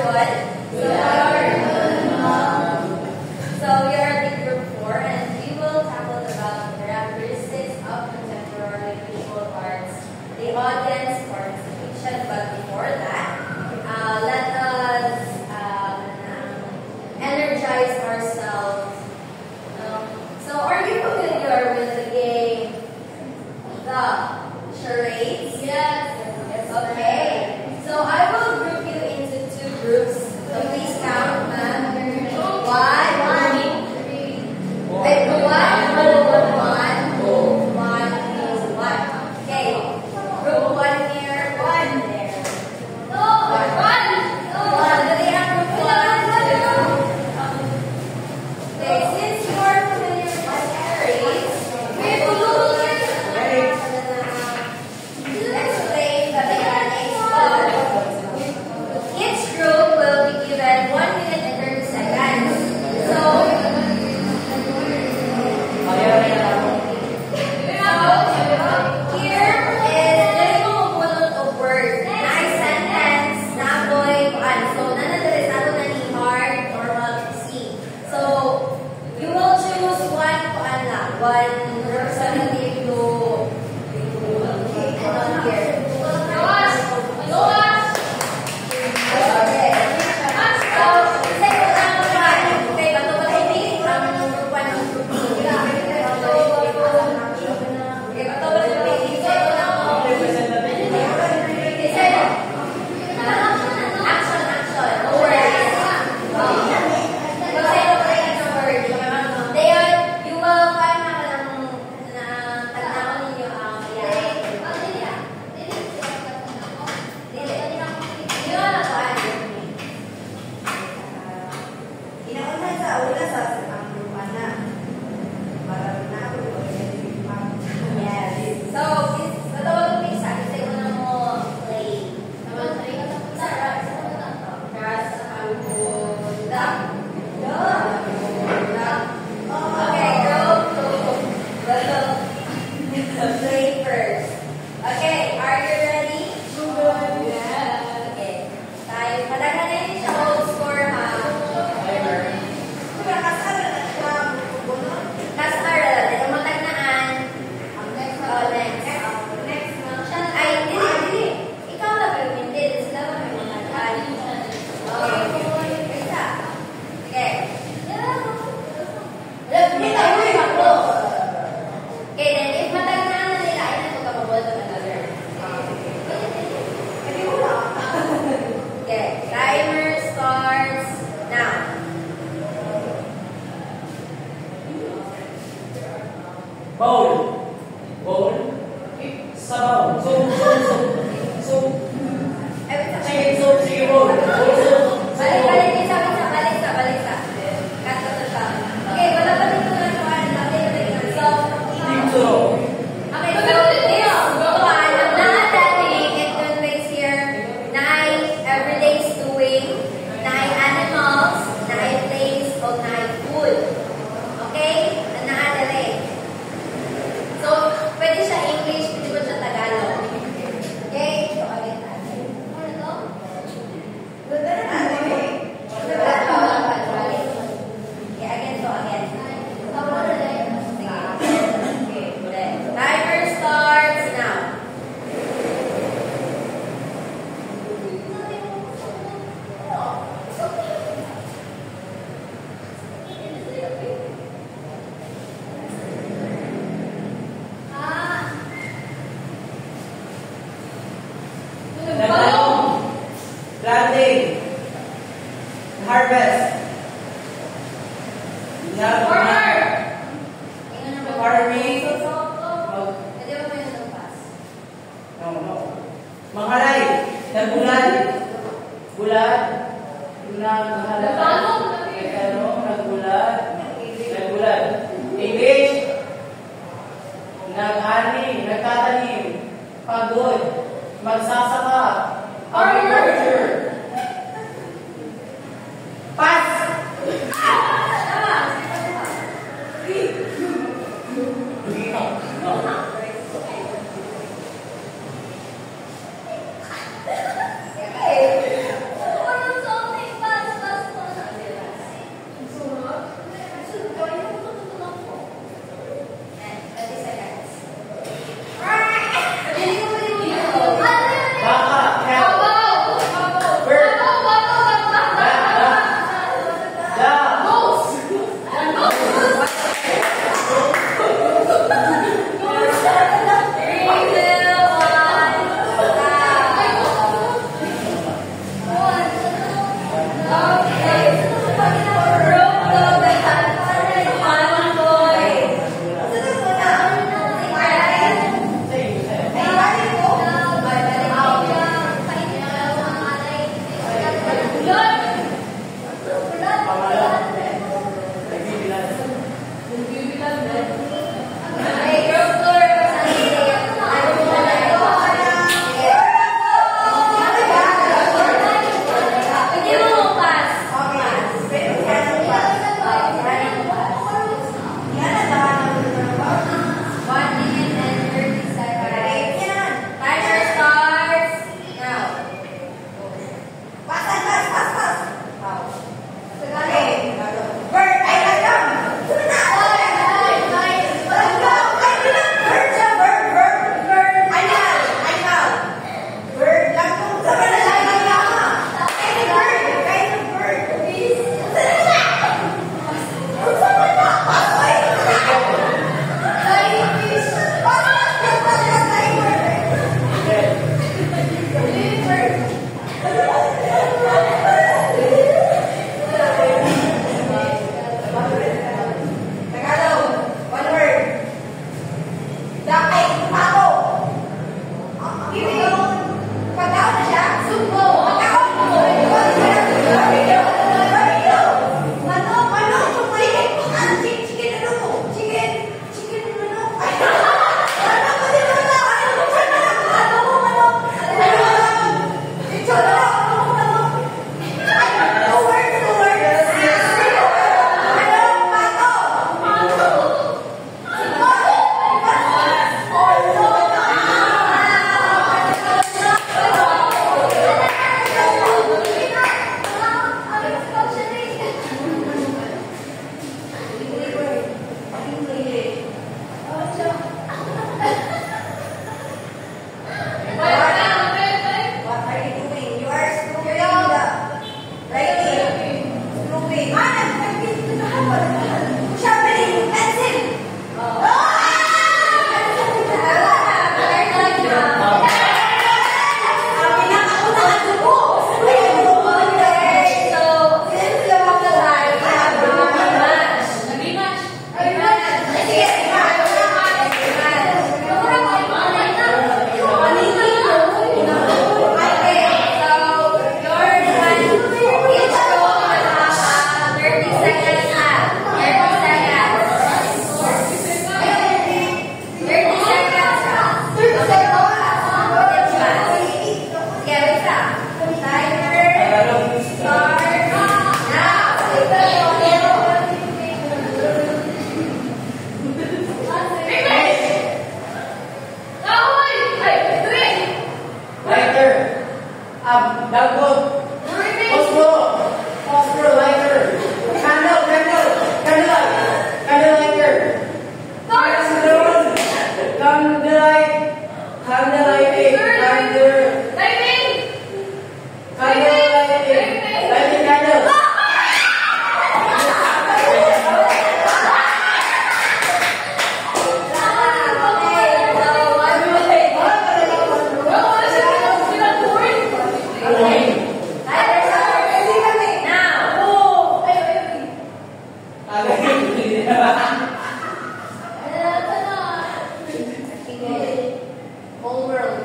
what? So we are in group 4 and we will tackle about the characteristics of contemporary visual arts, the audience participation. But before that, let us energize ourselves. So are you familiar with the game, the charades? Yes. Okay. So I will group you into 2 groups. So please count, ma'am. 1, 3. Wait, 1, 1, 1. Okay. Group 1 here, 1 there. No, 1. Do they have group 1? Okay, since you are familiar with the charades, we will explain the mechanics. Each group will be given 1 minute and 30 seconds. So, here is the pumulot of words. Nice sentence, naboy, so nanadali sa ato na ni hard, normal, easy. So, you will choose one representative to here. Nag-ani, nagtatanim, pagod, magsasaka, agriculture. Pass! Dagod. Phosphor lighter. Candle lighter. Lighting candle. Whole world.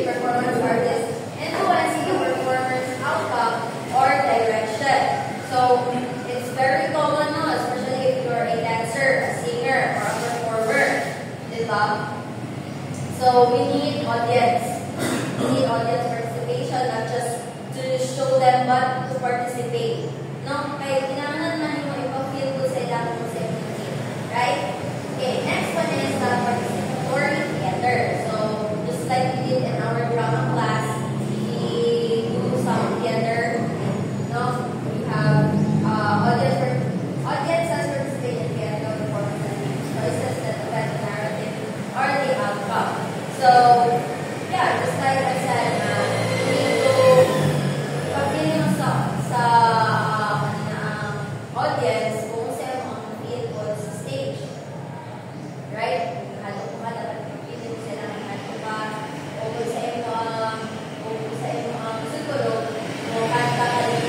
Performance artists influencing the performers but to participate. No? Kaya kailangan na mo ipag-feel ko sa ilang mo sa inyong. Right? Okay, next one is the participatory theater. So, just like we did in our drama class, we do some theater. No? We have audience has participated in theater performance and choices that affect the narrative or the outcome. So, yeah, just like I said, we need to pag-feeling mo sa audience kung sa'yo mo ang feel ko sa stage. Right? Halo ko ka, dapat pag-feeling mo sila ng halo ka, o kung sa'yo mo ang siguro, o kanta ka rin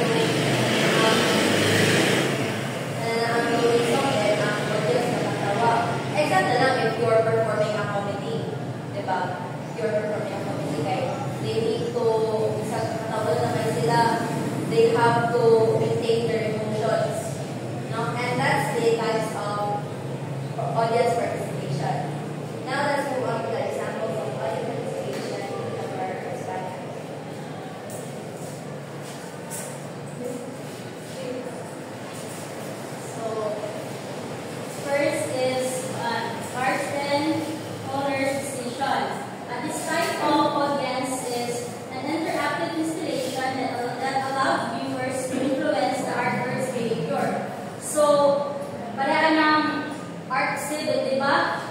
ang yung song din, ang audience na matawa. Except na lang if you're performing a comedy. Diba? If you're performing a comedy, kaya they need to, isang katawa naman sila, they have to maintain their emotions. No? And that's the types of audience participation. Now let's move on to the examples of audience participation in our study. So, first is Marsden Owner's Decision. This type of audience is an interactive installation that allows viewers to influence the artwork's behavior. So, paraan ng art exhibit, di ba?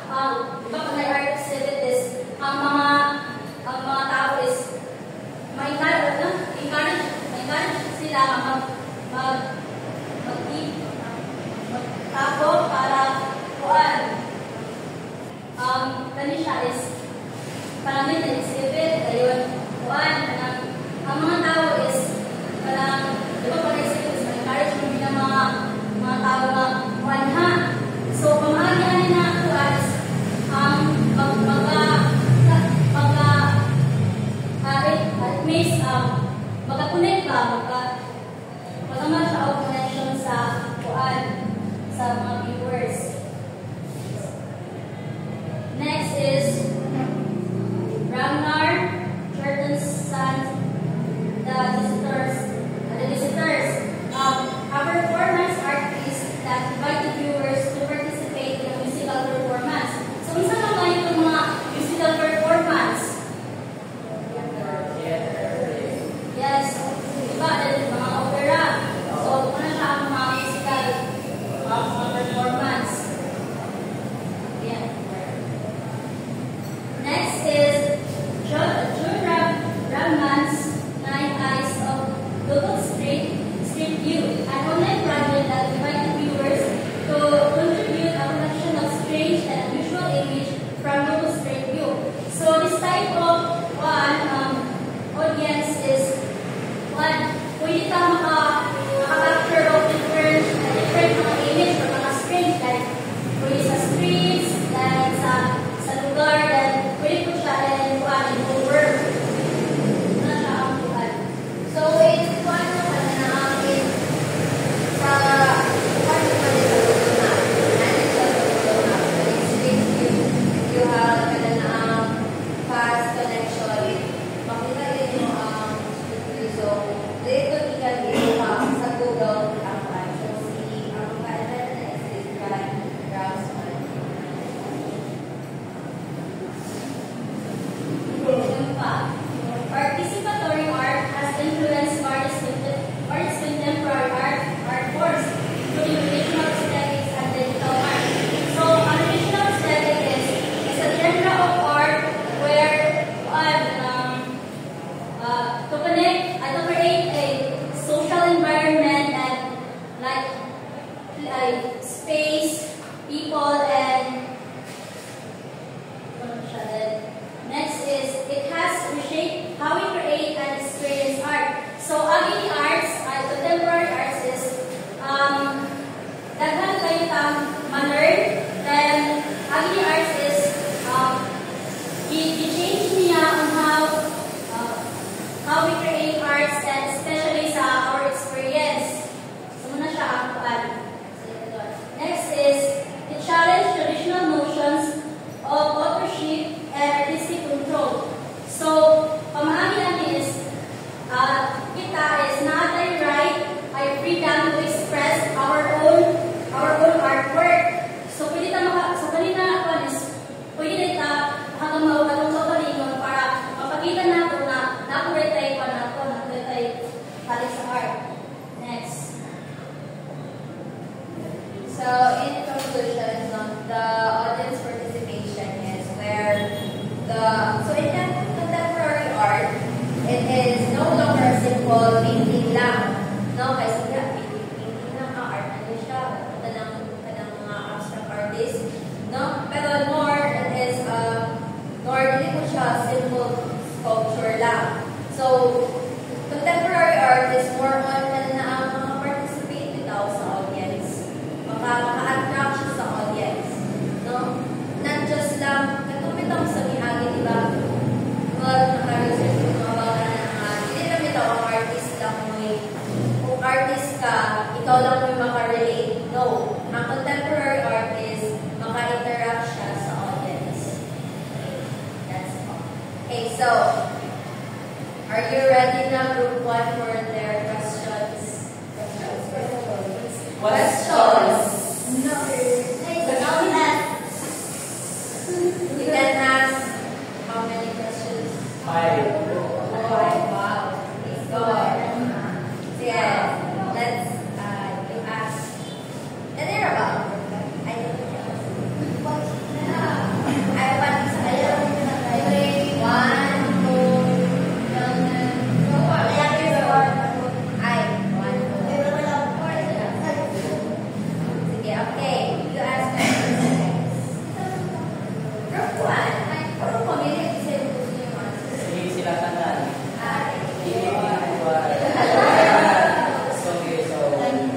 Di ba pag may art exhibit is, ang mga tao is, ma-encourage sila magtago para kuan. Kani siya is, parang may exhibit, ayun, kuan, ang mga tao is, parang, di ba pag exhibit is, ma-encourage mo din ang mga tao na kuan ha. So, pamahagyan na kuan is, at least, magkakunik ka, magkaman siya ang connection sa kuan, sa mga viewers. Next is Ragnar Kjartansson, the visitors. A performance artist that invited viewers to participate in a musical performance. So, minsan lang kayo itong mga musical performance. Yes. Diba? Mga opera. So, ano siya ang mga musical mga performance. Yan. simple painting lang. No, kasi nga, painting lang, art ano siya, kanang mga abstract artist. No? Pero more, it is, more, hindi ko siya simple sculpture lang. So, contemporary art is more on na ang mga participate daw sa audience. Maka-attract siya sa audience. No? Not just lang, katulad ako sa mihagi, di ba? Naka-research yung mga baka na hindi namin ito ang artist lang mo kung artist ka, ikaw lang mo makarelate. No. Ang contemporary art is maka-interact siya sa audience. That's all. Okay, so, are you ready na group 1 for their questions? Questions. No. You can ask how many questions? 5. Wow. Please go ahead. Yes. Let's, you ask. And they're about. I don't know. I want to say, 1, 2, sige, okay. You ask questions. Group 1. Puro pamilya kasi gusto niyo answer. Sige sila tanan. Hindi Okay.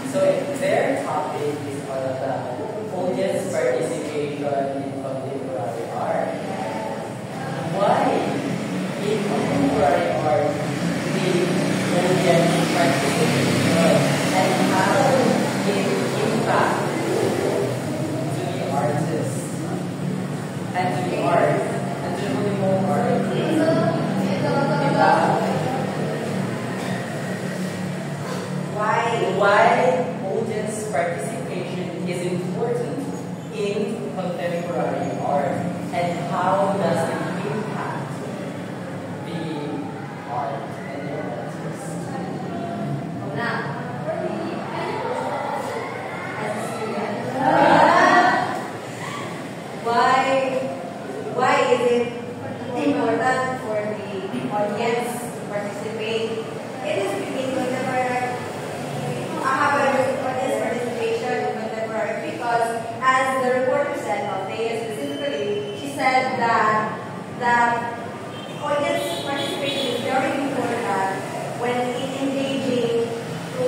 So their topic is all about audience participation in contemporary art. Why in contemporary art did audience participation and how it impact to the artist and to the art and to the whole art? Why audience participation is important in contemporary art and how does it impact the art and the artist? Why is it important for the audience to participate? It is in contemporary. I have audience participation in contemporary because, as the reporter said, Althea specifically, she said that audience participation is very important when engaging to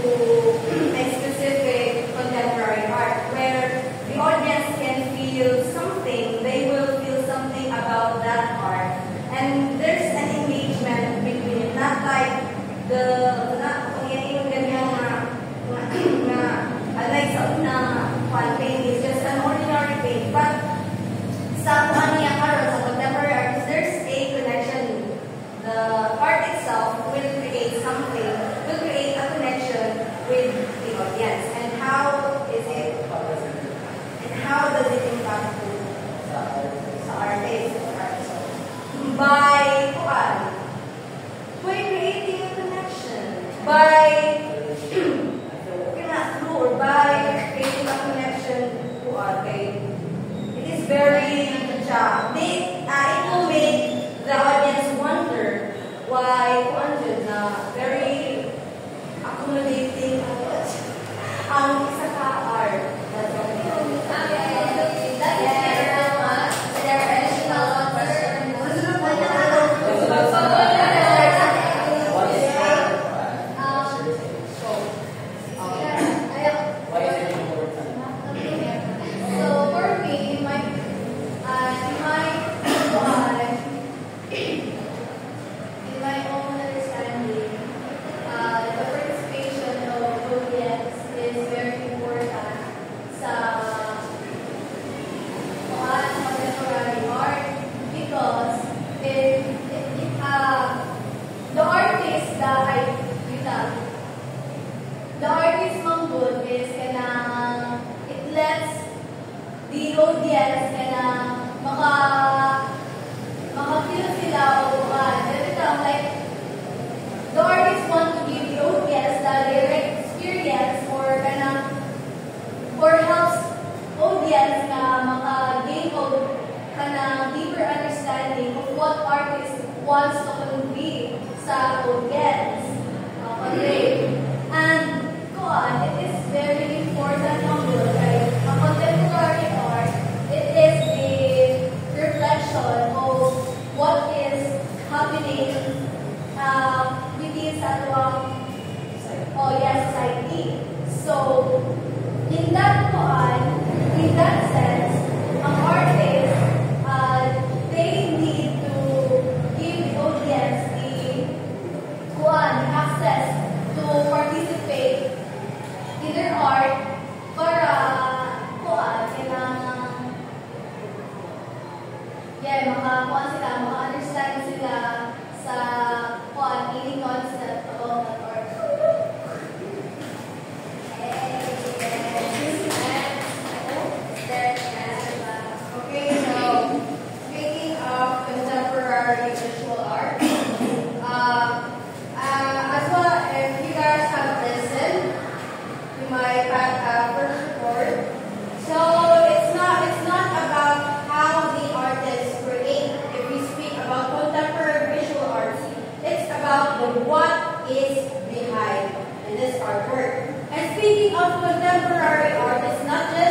a specific contemporary art, where the audience can feel something, they will feel something about that art, and there's an engagement between it, not like like sa una paint is just an ordinary paint, but sa niya karon sa contemporary art, there's a connection. The art itself will create something, will create a connection with the audience, and how does it impact sa artist? By creating a connection, by creating a connection to art. It is very it will make the audience wonder why very accommodating ang isa ka art. The artist mong good is it lets the audience makafeel sila o like the artist want to give the audience the direct experience or helps audience na maka-gain of deeper understanding of what artist wants to convey sa audience. in that sense, ang artist, they need to give the audience the access to participate in their art para maka-understand sila sa any concept about that art. Okay, so speaking of contemporary visual art, as well, if you guys have listened to my first report, so it's not about how the artists create. If we speak about contemporary visual arts, it's about the what is behind in this artwork. And speaking of contemporary art, it's not just